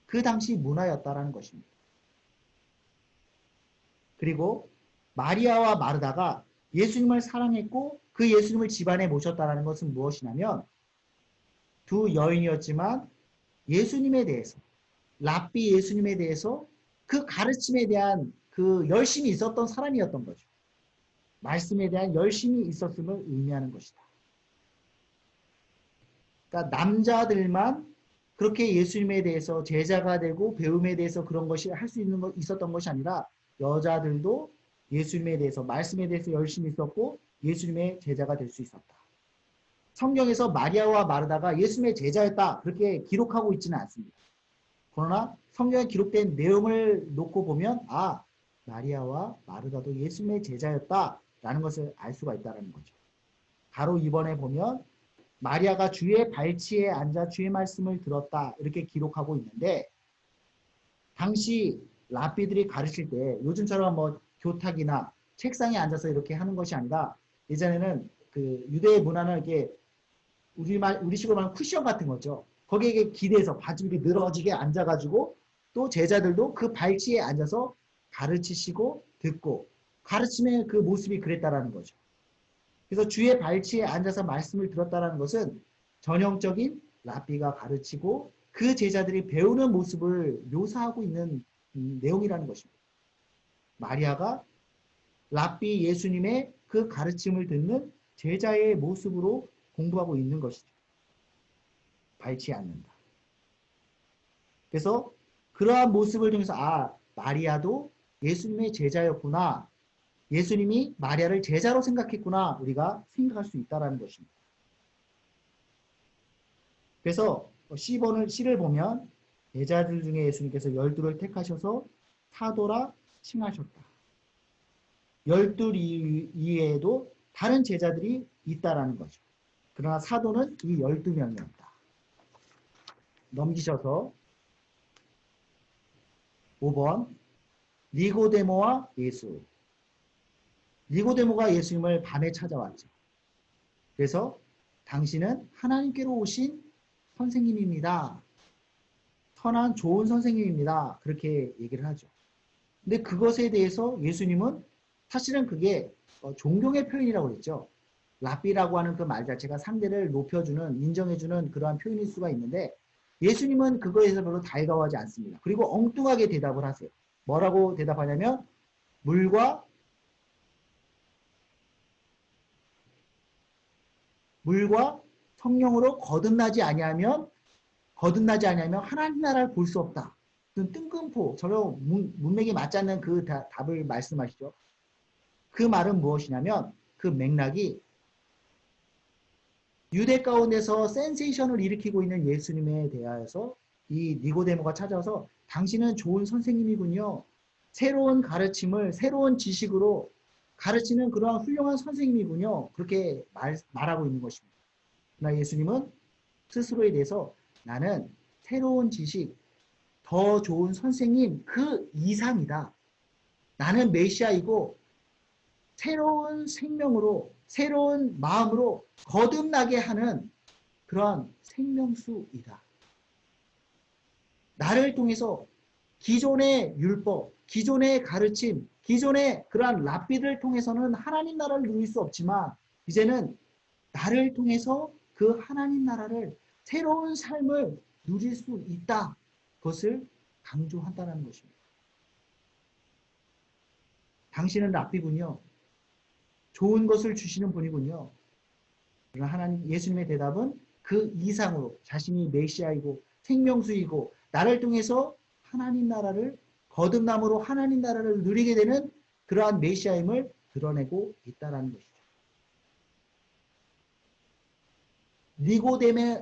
그 당시 문화였다라는 것입니다. 그리고 마리아와 마르다가 예수님을 사랑했고 그 예수님을 집안에 모셨다는 것은 무엇이냐면 두 여인이었지만 예수님에 대해서 랍비 예수님에 대해서 그 가르침에 대한 그 열심이 있었던 사람이었던 거죠. 말씀에 대한 열심이 있었음을 의미하는 것이다. 그러니까 남자들만 그렇게 예수님에 대해서 제자가 되고 배움에 대해서 그런 것이 할 수 있었던 것이 아니라 여자들도 예수님에 대해서 말씀에 대해서 열심히 있었고 예수님의 제자가 될 수 있었다. 성경에서 마리아와 마르다가 예수님의 제자였다 그렇게 기록하고 있지는 않습니다. 그러나 성경에 기록된 내용을 놓고 보면 마리아와 마르다도 예수님의 제자였다라는 것을 알 수가 있다는 거죠. 바로 이번에 보면 마리아가 주의 발치에 앉아 주의 말씀을 들었다 이렇게 기록하고 있는데 당시 랍비들이 가르칠 때 요즘처럼 뭐 교탁이나 책상에 앉아서 이렇게 하는 것이 아니라 예전에는 그 유대의 문화는 이렇게 우리식으로 말하면 쿠션 같은 거죠. 거기에 기대서 바지를 늘어지게 앉아가지고 또 제자들도 그 발치에 앉아서 가르치시고 듣고 가르침의 그 모습이 그랬다라는 거죠. 그래서 주의 발치에 앉아서 말씀을 들었다는 것은 전형적인 랍비가 가르치고 그 제자들이 배우는 모습을 묘사하고 있는 내용이라는 것입니다. 마리아가 랍비 예수님의 그 가르침을 듣는 제자의 모습으로 공부하고 있는 것이죠. 발치에 앉는다. 그래서 그러한 모습을 통해서 마리아도 예수님의 제자였구나. 예수님이 마리아를 제자로 생각했구나. 우리가 생각할 수 있다는 것입니다. 그래서 C를 보면 제자들 중에 예수님께서 12를 택하셔서 사도라 칭하셨다. 12 이외에도 다른 제자들이 있다라는 거죠. 그러나 사도는 이 12명이었다. 넘기셔서 5번 니고데모와 예수. 니고데모가 예수님을 밤에 찾아왔죠. 그래서 당신은 하나님께로 오신 선생님입니다. 선한 좋은 선생님입니다. 그렇게 얘기를 하죠. 근데 그것에 대해서 예수님은 사실은 그게 존경의 표현이라고 그랬죠. 랍비라고 하는 그 말 자체가 상대를 높여주는, 인정해주는 그러한 표현일 수가 있는데 예수님은 그거에 대해서 별로 달가워하지 않습니다. 그리고 엉뚱하게 대답을 하세요. 뭐라고 대답하냐면 물과 성령으로 거듭나지 아니하면 하나님 나라를 볼 수 없다. 뜬금포 전혀 문맥이 맞지 않는 그 답을 말씀하시죠. 그 말은 무엇이냐면 그 맥락이 유대 가운데서 센세이션을 일으키고 있는 예수님에 대하여서 이 니고데모가 찾아서 당신은 좋은 선생님이군요. 새로운 가르침을 새로운 지식으로 가르치는 그러한 훌륭한 선생님이군요. 그렇게 말하고 있는 것입니다. 그러나 예수님은 스스로에 대해서 나는 새로운 지식, 더 좋은 선생님 그 이상이다. 나는 메시아이고 새로운 생명으로 새로운 마음으로 거듭나게 하는 그러한 생명수이다. 나를 통해서 기존의 율법, 기존의 가르침, 기존의 그러한 랍비를 통해서는 하나님 나라를 누릴 수 없지만 이제는 나를 통해서 그 하나님 나라를 새로운 삶을 누릴 수 있다. 그것을 강조한다는 것입니다. 당신은 랍비군요. 좋은 것을 주시는 분이군요. 그러나 예수님의 대답은 그 이상으로 자신이 메시아이고 생명수이고 나를 통해서 하나님 나라를 거듭남으로 하나님 나라를 누리게 되는 그러한 메시아임을 드러내고 있다는 것이죠.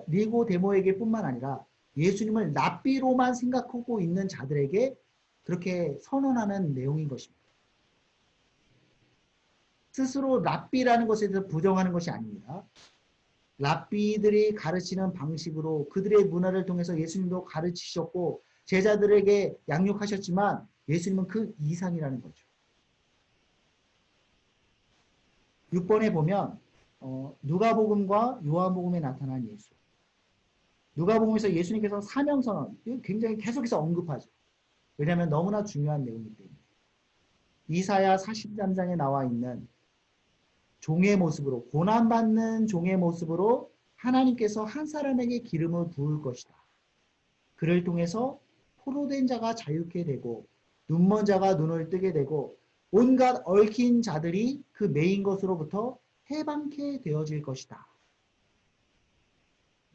니고데모에게 뿐만 아니라 예수님을 랍비로만 생각하고 있는 자들에게 그렇게 선언하는 내용인 것입니다. 스스로 랍비라는 것에 대해서 부정하는 것이 아닙니다. 랍비들이 가르치는 방식으로 그들의 문화를 통해서 예수님도 가르치셨고 제자들에게 양육하셨지만 예수님은 그 이상이라는 거죠. 6번에 보면 누가복음과 요한복음에 나타난 예수. 누가복음에서 예수님께서 사명선언, 굉장히 계속해서 언급하죠. 왜냐하면 너무나 중요한 내용이기 때문에. 이사야 43장에 나와 있는 종의 모습으로, 고난받는 종의 모습으로 하나님께서 한 사람에게 기름을 부을 것이다. 그를 통해서 포로된 자가 자유케 되고 눈먼 자가 눈을 뜨게 되고 온갖 얽힌 자들이 그 매인 것으로부터 해방케 되어질 것이다.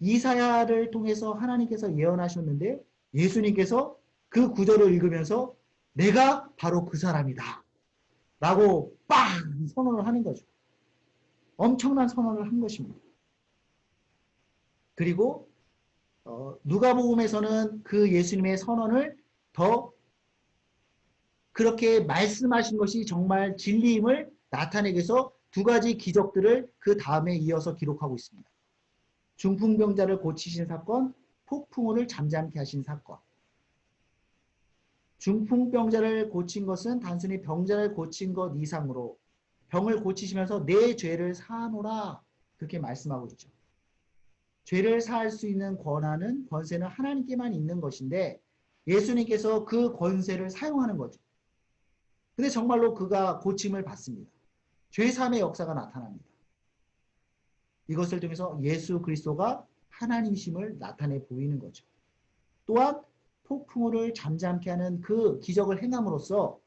이사야를 통해서 하나님께서 예언하셨는데 예수님께서 그 구절을 읽으면서 내가 바로 그 사람이다 라고 빵 선언을 하는 거죠. 엄청난 선언을 한 것입니다. 그리고 누가복음에서는 그 예수님의 선언을 더 그렇게 말씀하신 것이 정말 진리임을 나타내기 위해서 두 가지 기적들을 그 다음에 이어서 기록하고 있습니다. 중풍병자를 고치신 사건, 폭풍우를 잠잠케 하신 사건. 중풍병자를 고친 것은 단순히 병자를 고친 것 이상으로 병을 고치시면서 내 죄를 사하노라 그렇게 말씀하고 있죠. 죄를 사할 수 있는 권세는 하나님께만 있는 것인데 예수님께서 그 권세를 사용하는 거죠. 근데 정말로 그가 고침을 받습니다. 죄사함의 역사가 나타납니다. 이것을 통해서 예수 그리스도가 하나님이심을 나타내 보이는 거죠. 또한 폭풍우를 잠잠케 하는 그 기적을 행함으로써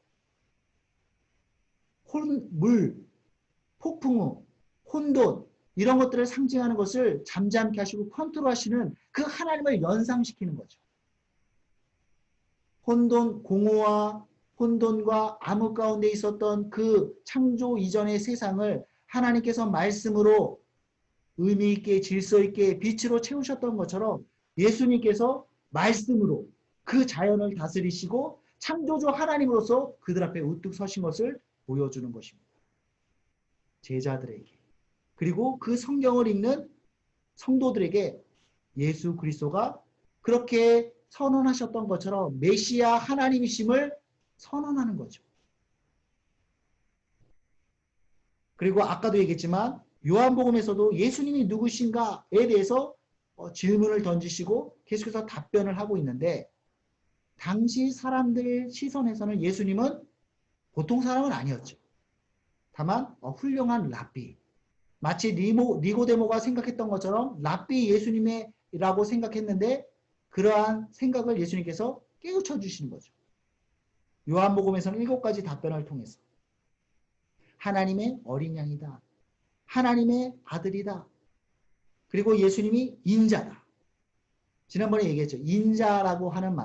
물, 폭풍우, 혼돈 이런 것들을 상징하는 것을 잠잠케 하시고 컨트롤하시는 그 하나님을 연상시키는 거죠. 공허와 혼돈과 암흑 가운데 있었던 그 창조 이전의 세상을 하나님께서 말씀으로 의미 있게 질서 있게 빛으로 채우셨던 것처럼 예수님께서 말씀으로 그 자연을 다스리시고 창조주 하나님으로서 그들 앞에 우뚝 서신 것을 보여주는 것입니다. 제자들에게 그리고 그 성경을 읽는 성도들에게 예수 그리스도가 그렇게 선언하셨던 것처럼 메시아 하나님이심을 선언하는 거죠. 그리고 아까도 얘기했지만 요한복음에서도 예수님이 누구신가에 대해서 질문을 던지시고 계속해서 답변을 하고 있는데 당시 사람들 시선에서는 예수님은 보통 사람은 아니었죠. 다만 훌륭한 랍비. 마치 니고데모가 생각했던 것처럼 랍비 예수님이라고 생각했는데 그러한 생각을 예수님께서 깨우쳐 주시는 거죠. 요한복음에서는 7가지 답변을 통해서 하나님의 어린 양이다. 하나님의 아들이다. 그리고 예수님이 인자다. 지난번에 얘기했죠. 인자라고 하는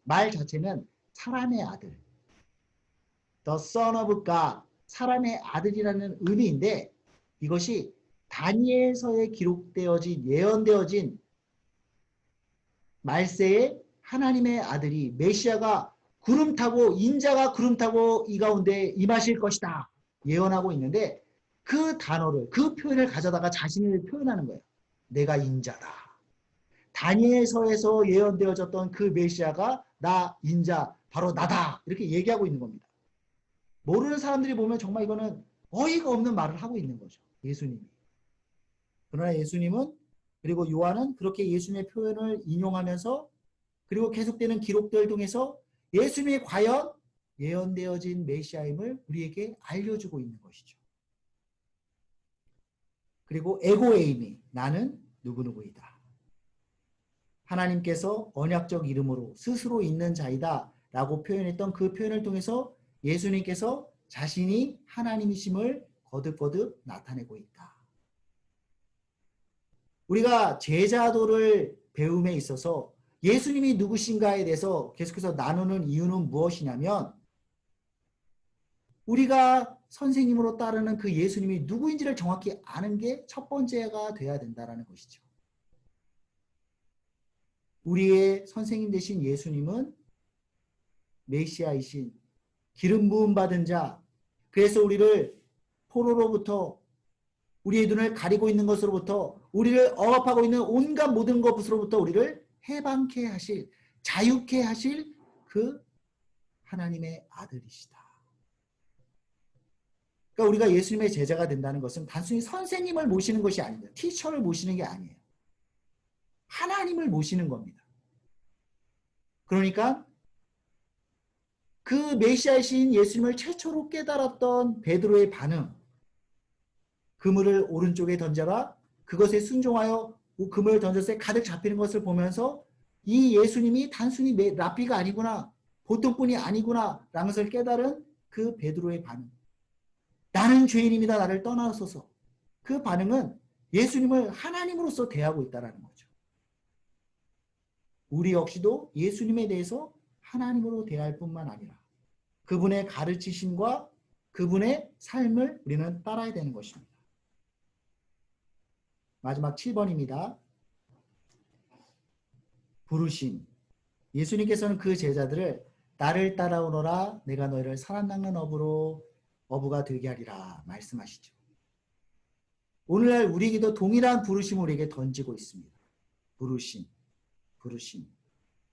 말 자체는 사람의 아들. The Son of God. 사람의 아들이라는 의미인데 이것이 다니엘서에 기록되어진 예언되어진 말세에 하나님의 아들이 메시아가 구름 타고 인자가 구름 타고 이 가운데 임하실 것이다. 예언하고 있는데 그 단어를 그 표현을 가져다가 자신을 표현하는 거예요. 내가 인자다. 다니엘서에서 예언되어졌던 그 메시아가 나 인자 바로 나다. 이렇게 얘기하고 있는 겁니다. 모르는 사람들이 보면 정말 이거는 어이가 없는 말을 하고 있는 거죠. 예수님이. 그러나 예수님은 그리고 요한은 그렇게 예수님의 표현을 인용하면서 그리고 계속되는 기록들을 통해서 예수님이 과연 예언되어진 메시아임을 우리에게 알려주고 있는 것이죠. 그리고 에고에이미 나는 누구누구이다. 하나님께서 언약적 이름으로 스스로 있는 자이다 라고 표현했던 그 표현을 통해서 예수님께서 자신이 하나님이심을 거듭거듭 나타내고 있다. 우리가 제자도를 배움에 있어서 예수님이 누구신가에 대해서 계속해서 나누는 이유는 무엇이냐면 우리가 선생님으로 따르는 그 예수님이 누구인지를 정확히 아는 게 첫 번째가 돼야 된다는 것이죠. 우리의 선생님 되신 예수님은 메시아이신 기름 부음 받은 자, 그래서 우리를 포로로부터 우리의 눈을 가리고 있는 것으로부터 우리를 억압하고 있는 온갖 모든 것으로부터 우리를 해방케 하실, 자유케 하실 그 하나님의 아들이시다. 그러니까 우리가 예수님의 제자가 된다는 것은 단순히 선생님을 모시는 것이 아닙니다. 티처를 모시는 게 아니에요. 하나님을 모시는 겁니다. 그러니까 그 메시아이신 예수님을 최초로 깨달았던 베드로의 반응, 그물을 오른쪽에 던져라, 그것에 순종하여 그물을 던졌을 때 가득 잡히는 것을 보면서 이 예수님이 단순히 랍비가 아니구나, 보통뿐이 아니구나 라는 것을 깨달은 그 베드로의 반응, 나는 죄인입니다, 나를 떠나소서. 그 반응은 예수님을 하나님으로서 대하고 있다는 거죠. 우리 역시도 예수님에 대해서 하나님으로 대할 뿐만 아니라 그분의 가르치심과 그분의 삶을 우리는 따라야 되는 것입니다. 마지막 7번입니다. 부르심. 예수님께서는 그 제자들을 나를 따라오너라, 내가 너희를 사람 낚는 어부가 되게 하리라 말씀하시죠. 오늘날 우리에게도 동일한 부르심을 우리에게 던지고 있습니다. 부르심.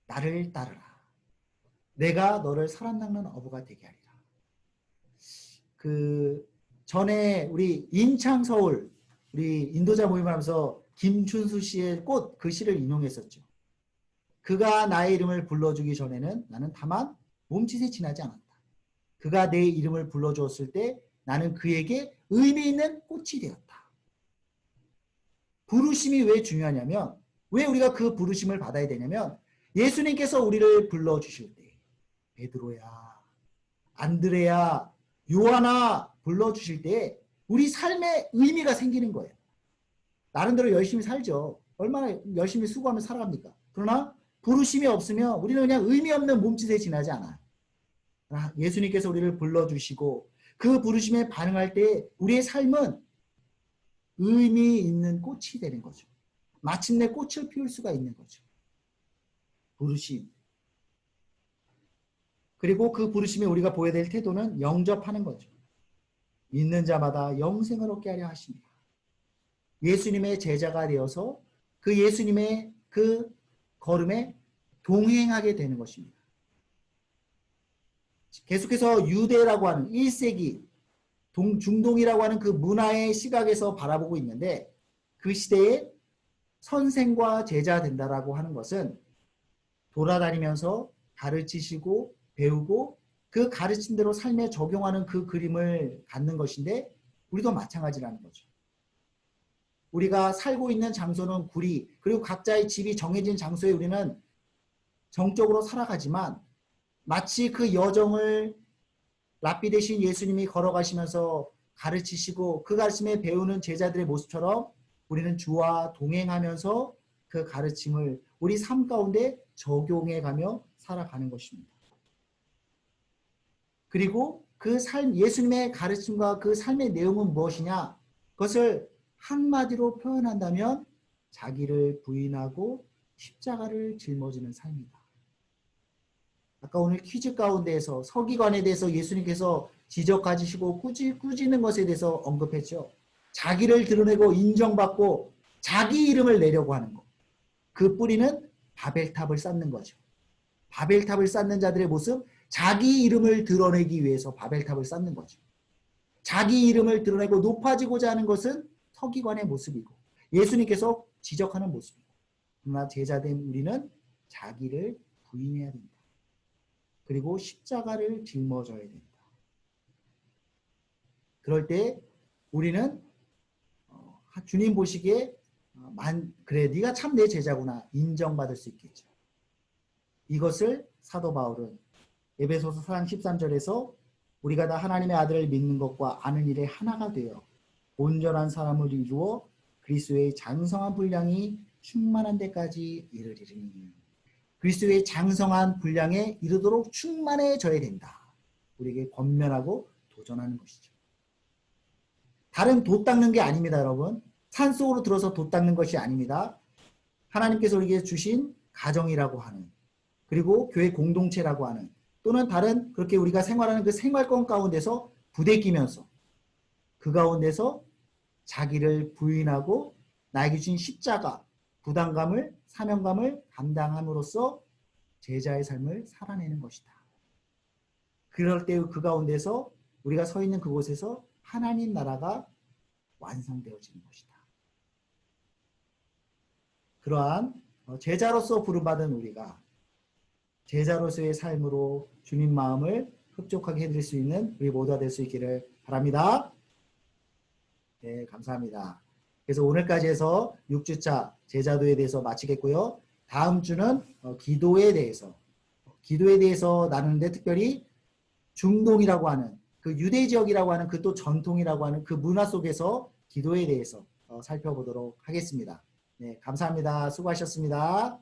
나를 따르라. 내가 너를 사람 낚는 어부가 되게 하리라. 그 전에 우리 인창서울 우리 인도자 모임을 하면서 김춘수 씨의 꽃 그 시를 인용했었죠. 그가 나의 이름을 불러주기 전에는 나는 다만 몸짓에 지나지 않았다. 그가 내 이름을 불러주었을 때 나는 그에게 의미 있는 꽃이 되었다. 부르심이 왜 중요하냐면, 왜 우리가 그 부르심을 받아야 되냐면, 예수님께서 우리를 불러주실 때 베드로야, 안드레야, 요하나 불러주실 때 우리 삶에 의미가 생기는 거예요. 나름대로 열심히 살죠. 얼마나 열심히 수고하며 살아갑니까? 그러나 부르심이 없으면 우리는 그냥 의미 없는 몸짓에 지나지 않아요. 예수님께서 우리를 불러주시고 그 부르심에 반응할 때 우리의 삶은 의미 있는 꽃이 되는 거죠. 마침내 꽃을 피울 수가 있는 거죠. 부르심. 그리고 그 부르심에 우리가 보여야 될 태도는 영접하는 거죠. 믿는 자마다 영생을 얻게 하려 하십니다. 예수님의 제자가 되어서 그 예수님의 그 걸음에 동행하게 되는 것입니다. 계속해서 유대라고 하는 1세기 중동이라고 하는 그 문화의 시각에서 바라보고 있는데, 그 시대에 선생과 제자 된다라고 하는 것은 돌아다니면서 가르치시고 배우고 그 가르친 대로 삶에 적용하는 그 그림을 갖는 것인데, 우리도 마찬가지라는 거죠. 우리가 살고 있는 장소는 구리, 그리고 각자의 집이 정해진 장소에 우리는 정적으로 살아가지만 마치 그 여정을 랍비 되신 예수님이 걸어가시면서 가르치시고 그 가르침에 배우는 제자들의 모습처럼 우리는 주와 동행하면서 그 가르침을 우리 삶 가운데 적용해가며 살아가는 것입니다. 그리고 그 삶, 예수님의 가르침과 그 삶의 내용은 무엇이냐? 그것을 한마디로 표현한다면 자기를 부인하고 십자가를 짊어지는 삶이다. 아까 오늘 퀴즈 가운데에서 서기관에 대해서 예수님께서 지적하시고 꾸짖는 것에 대해서 언급했죠. 자기를 드러내고 인정받고 자기 이름을 내려고 하는 것. 그 뿌리는 바벨탑을 쌓는 거죠. 바벨탑을 쌓는 자들의 모습, 자기 이름을 드러내기 위해서 바벨탑을 쌓는 거죠. 자기 이름을 드러내고 높아지고자 하는 것은 서기관의 모습이고 예수님께서 지적하는 모습이고, 그러나 제자된 우리는 자기를 부인해야 됩니다. 그리고 십자가를 짊어져야 됩니다. 그럴 때 우리는 주님 보시기에 그래 네가 참 내 제자구나 인정받을 수 있겠죠. 이것을 사도 바울은 에베소서 4장 13절에서 우리가 다 하나님의 아들을 믿는 것과 아는 일에 하나가 되어 온전한 사람을 이루어 그리스도의 장성한 분량이 충만한 데까지 이르리니, 그리스도의 장성한 분량에 이르도록 충만해져야 된다. 우리에게 권면하고 도전하는 것이죠. 다른 돛 닦는 게 아닙니다, 여러분. 산속으로 들어서 돛 닦는 것이 아닙니다. 하나님께서 우리에게 주신 가정이라고 하는, 그리고 교회 공동체라고 하는, 또는 다른 그렇게 우리가 생활하는 그 생활권 가운데서 부대끼면서 그 가운데서 자기를 부인하고 나에게 주신 십자가, 부담감을, 사명감을 감당함으로써 제자의 삶을 살아내는 것이다. 그럴 때 그 가운데서 우리가 서 있는 그곳에서 하나님 나라가 완성되어지는 것이다. 그러한 제자로서 부름받은 우리가 제자로서의 삶으로 주님 마음을 흡족하게 해드릴 수 있는 우리 모두가 될 수 있기를 바랍니다. 네, 감사합니다. 그래서 오늘까지 해서 6주차 제자도에 대해서 마치겠고요. 다음 주는 기도에 대해서 나누는데 특별히 중동이라고 하는 그 유대 지역이라고 하는 그 또 전통이라고 하는 그 문화 속에서 기도에 대해서 살펴보도록 하겠습니다. 네, 감사합니다. 수고하셨습니다.